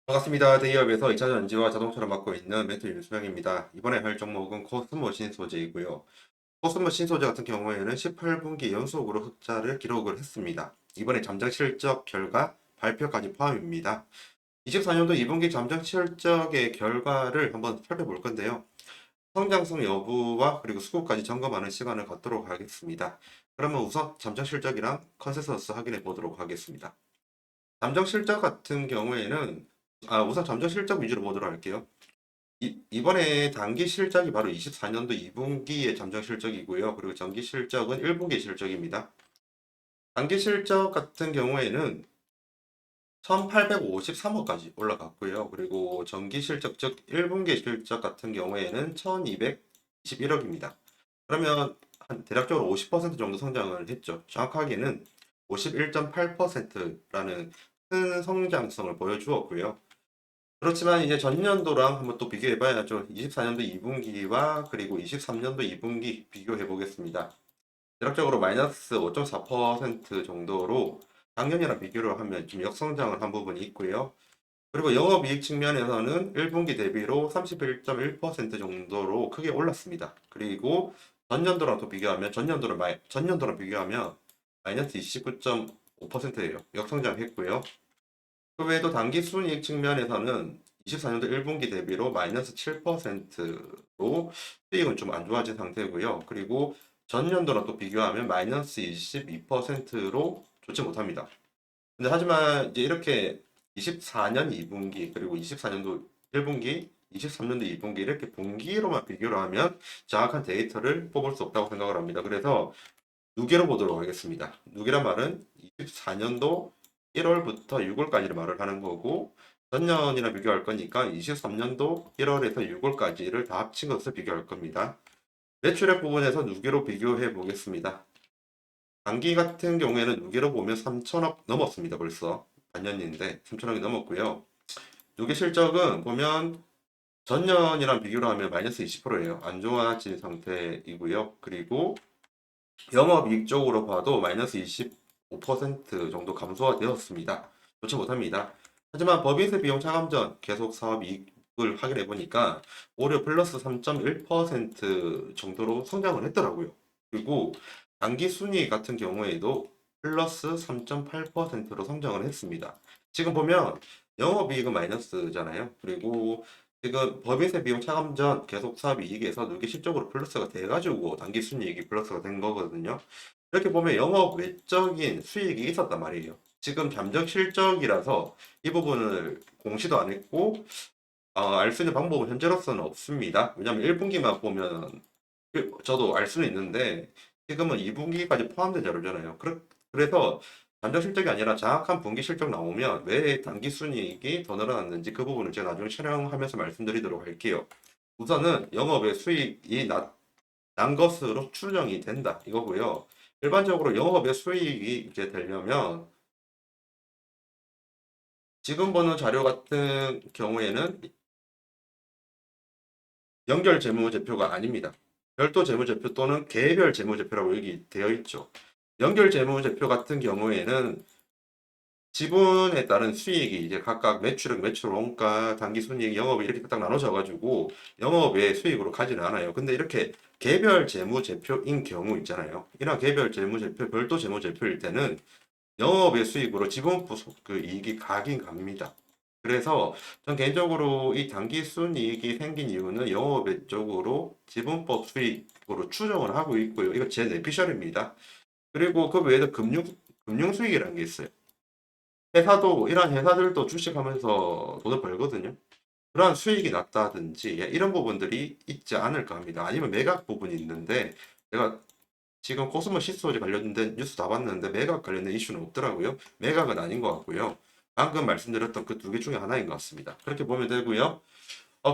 반갑습니다. 대기업에서 2차 전지와 자동차를 맡고 있는 멘토 윤수명입니다. 이번에 할 종목은 코스모신 소재이고요. 코스모신 소재 같은 경우에는 18분기 연속으로 흑자를 기록을 했습니다. 이번에 잠정 실적 결과 발표까지 포함입니다. 24년도 2분기 잠정 실적의 결과를 한번 살펴볼 건데요. 성장성 여부와 그리고 수급까지 점검하는 시간을 갖도록 하겠습니다. 그러면 우선 잠정 실적이랑 컨센서스 확인해 보도록 하겠습니다. 잠정 실적 같은 경우에는 우선 잠정 실적 위주로 보도록 할게요. 이번에 단기 실적이 바로 24년도 2분기의 잠정 실적이고요. 그리고 정기 실적은 1분기 실적입니다. 단기 실적 같은 경우에는 1853억까지 올라갔고요. 그리고 정기 실적, 즉 1분기 실적 같은 경우에는 1221억입니다. 그러면 한 대략적으로 50% 정도 성장을 했죠. 정확하게는 51.8%라는 큰 성장성을 보여주었고요. 그렇지만 이제 전년도랑 한번 또 비교해 봐야죠. 24년도 2분기와 그리고 23년도 2분기 비교해 보겠습니다. 대략적으로 마이너스 5.4% 정도로 작년이랑 비교를 하면 좀 역성장을 한 부분이 있고요. 그리고 영업이익 측면에서는 1분기 대비로 31.1% 정도로 크게 올랐습니다. 그리고 전년도랑 또 비교하면 전년도랑 비교하면 마이너스 29.5%예요. 역성장했고요. 그 외에도 당기 순이익 측면에서는 24년도 1분기 대비로 마이너스 7%로 수익은 좀 안 좋아진 상태고요. 그리고 전년도랑 또 비교하면 마이너스 22%로 좋지 못합니다. 근데 하지만 이제 이렇게 24년 2분기 그리고 24년도 1분기 23년도 2분기 이렇게 분기로만 비교를 하면 정확한 데이터를 뽑을 수 없다고 생각을 합니다. 그래서 누계로 보도록 하겠습니다. 누계란 말은 24년도 1월부터 6월까지를 말을 하는 거고 전년이랑 비교할 거니까 23년도 1월에서 6월까지를 다 합친 것을 비교할 겁니다. 매출액 부분에서 누계로 비교해 보겠습니다. 단기 같은 경우에는 누계로 보면 3천억 넘었습니다. 벌써 반년인데 3천억이 넘었고요. 누계 실적은 보면 전년이랑 비교를 하면 마이너스 20%예요. 안 좋아진 상태이고요. 그리고 영업이익 쪽으로 봐도 마이너스 25% 정도 감소가 되었습니다. 좋지 못합니다. 하지만 법인세 비용 차감전 계속 사업이익을 확인해 보니까 오히려 플러스 3.1% 정도로 성장을 했더라고요. 그리고 당기 순이익 같은 경우에도 플러스 3.8%로 성장을 했습니다. 지금 보면 영업이익은 마이너스잖아요. 그리고 지금 법인세 비용 차감전 계속 사업 이익에서 누계 실적으로 플러스가 돼가지고 단기 순이익이 플러스가 된 거거든요. 이렇게 보면 영업 외적인 수익이 있었단 말이에요. 지금 잠정 실적이라서 이 부분을 공시도 안 했고 알 수 있는 방법은 현재로서는 없습니다. 왜냐하면 1분기만 보면 저도 알 수는 있는데 지금은 2분기까지 포함된 자료잖아요. 그래서 잠정 실적이 아니라 정확한 분기 실적 나오면 왜 단기 순이익이 더 늘어났는지 그 부분을 제가 나중에 촬영하면서 말씀드리도록 할게요. 우선은 영업의 수익이 난 것으로 추정이 된다 이거고요. 일반적으로 영업의 수익이 이제 되려면 지금 보는 자료 같은 경우에는 연결 재무제표가 아닙니다. 별도 재무제표 또는 개별 재무제표라고 여기 되어 있죠. 연결 재무제표 같은 경우에는 지분에 따른 수익이 이제 각각 매출액, 매출 원가, 당기순이익, 영업이 이렇게 딱 나눠져 가지고 영업의 수익으로 가지는 않아요. 근데 이렇게 개별 재무제표인 경우 있잖아요. 이런 개별 재무제표, 별도 재무제표일 때는 영업의 수익으로 지분부 그 이익이 가긴 갑니다. 그래서 전 개인적으로 이 당기순이익이 생긴 이유는 영업의 쪽으로 지분법 수익으로 추정을 하고 있고요. 이거 제 내피셜입니다. 그리고 그 외에도 금융 수익이라는 게 있어요. 회사도 이런 회사들도 주식하면서 돈을 벌거든요. 그러한 수익이 났다든지 예, 이런 부분들이 있지 않을까 합니다. 아니면 매각 부분이 있는데 제가 지금 코스모 시소지 관련된 뉴스 다 봤는데 매각 관련된 이슈는 없더라고요. 매각은 아닌 것 같고요. 방금 말씀드렸던 그 두 개 중에 하나인 것 같습니다. 그렇게 보면 되고요.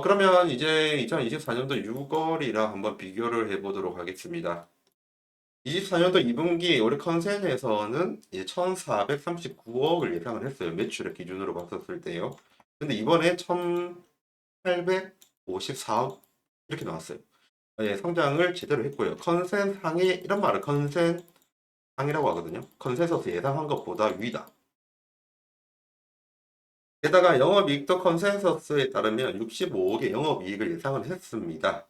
그러면 이제 2024년도 6월이랑 한번 비교를 해보도록 하겠습니다. 24년도 2분기 우리 컨센에서는 이제 1,439억을 예상을 했어요. 매출액 기준으로 봤었을 때요. 근데 이번에 1,854억 이렇게 나왔어요. 예, 성장을 제대로 했고요. 컨센 상위 이런 말을 컨센 상이라고 하거든요. 컨센서스 예상한 것보다 위다. 게다가 영업이익도 컨센서스에 따르면 65억의 영업이익을 예상을 했습니다.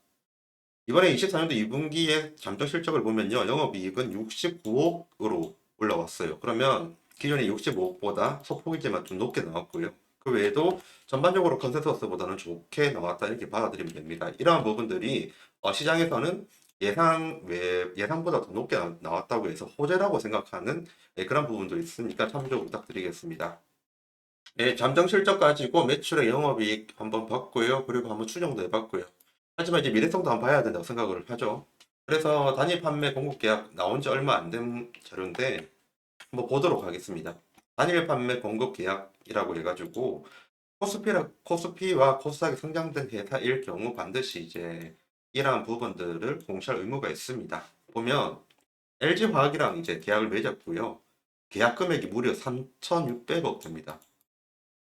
이번에 24년도 2분기의 잠정 실적을 보면요. 영업이익은 69억으로 올라왔어요. 그러면 기존의 65억보다 소폭이지만 좀 높게 나왔고요. 그 외에도 전반적으로 컨센서스보다는 좋게 나왔다 이렇게 받아들이면 됩니다. 이러한 부분들이 시장에서는 예상보다 더 높게 나왔다고 해서 호재라고 생각하는 그런 부분도 있으니까 참조 부탁드리겠습니다. 네, 잠정 실적 가지고 매출의 영업이익 한번 봤고요. 그리고 한번 추정도 해봤고요. 하지만 이제 미래성도 한번 봐야 된다고 생각을 하죠. 그래서 단일 판매 공급 계약 나온 지 얼마 안 된 자료인데 한번 보도록 하겠습니다. 단일 판매 공급 계약이라고 해가지고 코스피와 코스닥이 상장된 회사일 경우 반드시 이제 이러한 부분들을 공시할 의무가 있습니다. 보면 LG화학이랑 이제 계약을 맺었고요. 계약 금액이 무려 3,600억 됩니다.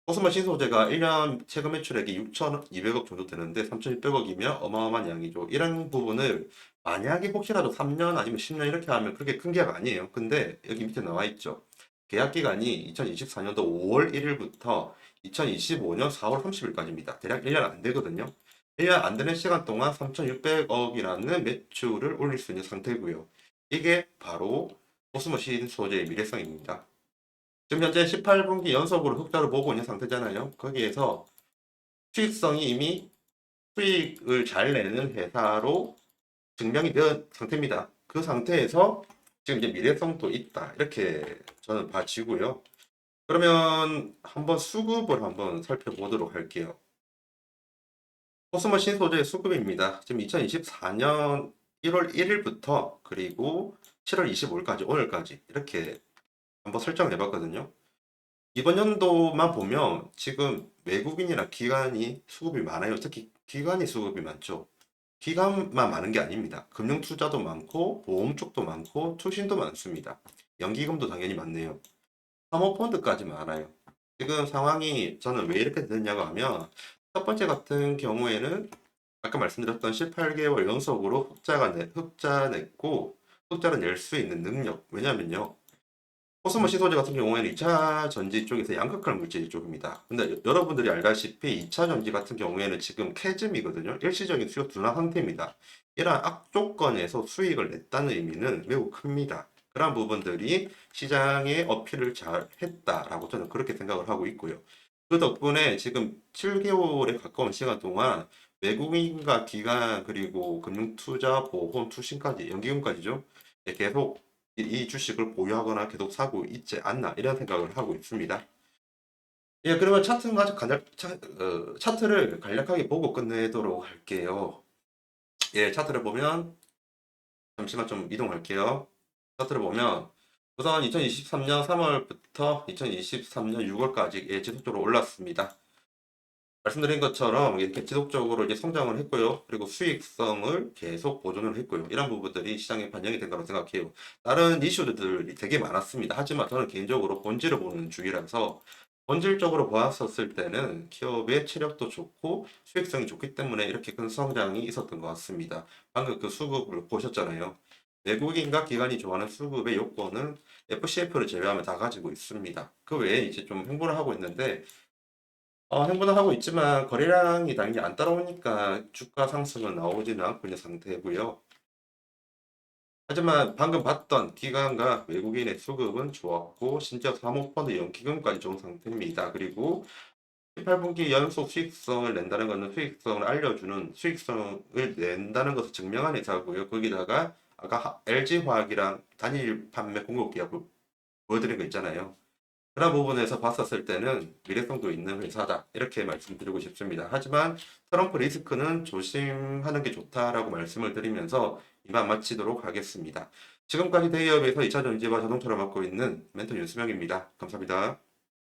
코스모 신소재가 1년 최근 매출액이 6,200억 정도 되는데 3,600억이면 어마어마한 양이죠. 이런 부분을 만약에 혹시라도 3년 아니면 10년 이렇게 하면 그렇게 큰 계약 아니에요. 근데 여기 밑에 나와 있죠. 계약 기간이 2024년도 5월 1일부터 2025년 4월 30일까지입니다. 대략 1년 안 되거든요. 1년 안 되는 시간 동안 3,600억이라는 매출을 올릴 수 있는 상태고요. 이게 바로 코스모 신소재의 미래성입니다. 지금 현재 18분기 연속으로 흑자를 보고 있는 상태잖아요. 거기에서 수익성이 이미 수익을 잘 내는 회사로 증명이 된 상태입니다. 그 상태에서 지금 이제 미래성도 있다. 이렇게 저는 봐지고요. 그러면 한번 수급을 한번 살펴보도록 할게요. 코스모 신소재 수급입니다. 지금 2024년 1월 1일부터 그리고 7월 25일까지 오늘까지 이렇게 한번 설정을 해봤거든요. 이번 연도만 보면 지금 외국인이나 기관이 수급이 많아요. 특히 기관이 수급이 많죠. 기관만 많은 게 아닙니다. 금융 투자도 많고 보험 쪽도 많고 투신도 많습니다. 연기금도 당연히 많네요. 사모펀드까지 많아요. 지금 상황이 저는 왜 이렇게 됐냐고 하면 첫 번째 같은 경우에는 아까 말씀드렸던 18개월 연속으로 흑자 냈고 흑자를 낼 수 있는 능력. 왜냐면요. 코스모 시소재 같은 경우에는 2차 전지 쪽에서 양극할 물질 쪽입니다. 근데 여러분들이 알다시피 2차 전지 같은 경우에는 지금 캐즘이거든요. 일시적인 수요 둔화 상태입니다. 이러한 악조건에서 수익을 냈다는 의미는 매우 큽니다. 그런 부분들이 시장에 어필을 잘 했다라고 저는 그렇게 생각을 하고 있고요. 그 덕분에 지금 7개월에 가까운 시간 동안 외국인과 기관 그리고 금융투자, 보험, 투신까지, 연기금까지죠. 네, 계속 이 주식을 보유하거나 계속 사고 있지 않나 이런 생각을 하고 있습니다. 예, 그러면 차트를 간략하게 보고 끝내도록 할게요. 예, 차트를 보면 잠시만 좀 이동할게요. 차트를 보면 우선 2023년 3월부터 2023년 6월까지 예, 지속적으로 올랐습니다. 말씀드린 것처럼 이렇게 지속적으로 이제 성장을 했고요. 그리고 수익성을 계속 보존을 했고요. 이런 부분들이 시장에 반영이 된 거라고 생각해요. 다른 이슈들이 되게 많았습니다. 하지만 저는 개인적으로 본질을 보는 주의라서 본질적으로 보았었을 때는 기업의 체력도 좋고 수익성이 좋기 때문에 이렇게 큰 성장이 있었던 것 같습니다. 방금 그 수급을 보셨잖아요. 외국인과 기관이 좋아하는 수급의 요건은 FCF를 제외하면 다 가지고 있습니다. 그 외에 이제 좀 행보를 하고 있는데 행보는 하고 있지만 거래량이 당연히 안 따라오니까 주가 상승은 나오지는 않고 있는 상태고요. 하지만 방금 봤던 기관과 외국인의 수급은 좋았고 심지어 사모펀드 연기금까지 좋은 상태입니다. 그리고 18분기 연속 수익성을 낸다는 것은 수익성을 알려주는 수익성을 낸다는 것을 증명한 회사고요. 거기다가 아까 LG화학이랑 단일 판매 공급 계약 보여드린 거 있잖아요. 그런 부분에서 봤었을 때는 미래성도 있는 회사다. 이렇게 말씀드리고 싶습니다. 하지만 트럼프 리스크는 조심하는 게 좋다라고 말씀을 드리면서 이만 마치도록 하겠습니다. 지금까지 대기업에서 2차 전지와 자동차를 맡고 있는 멘토 윤수명입니다. 감사합니다.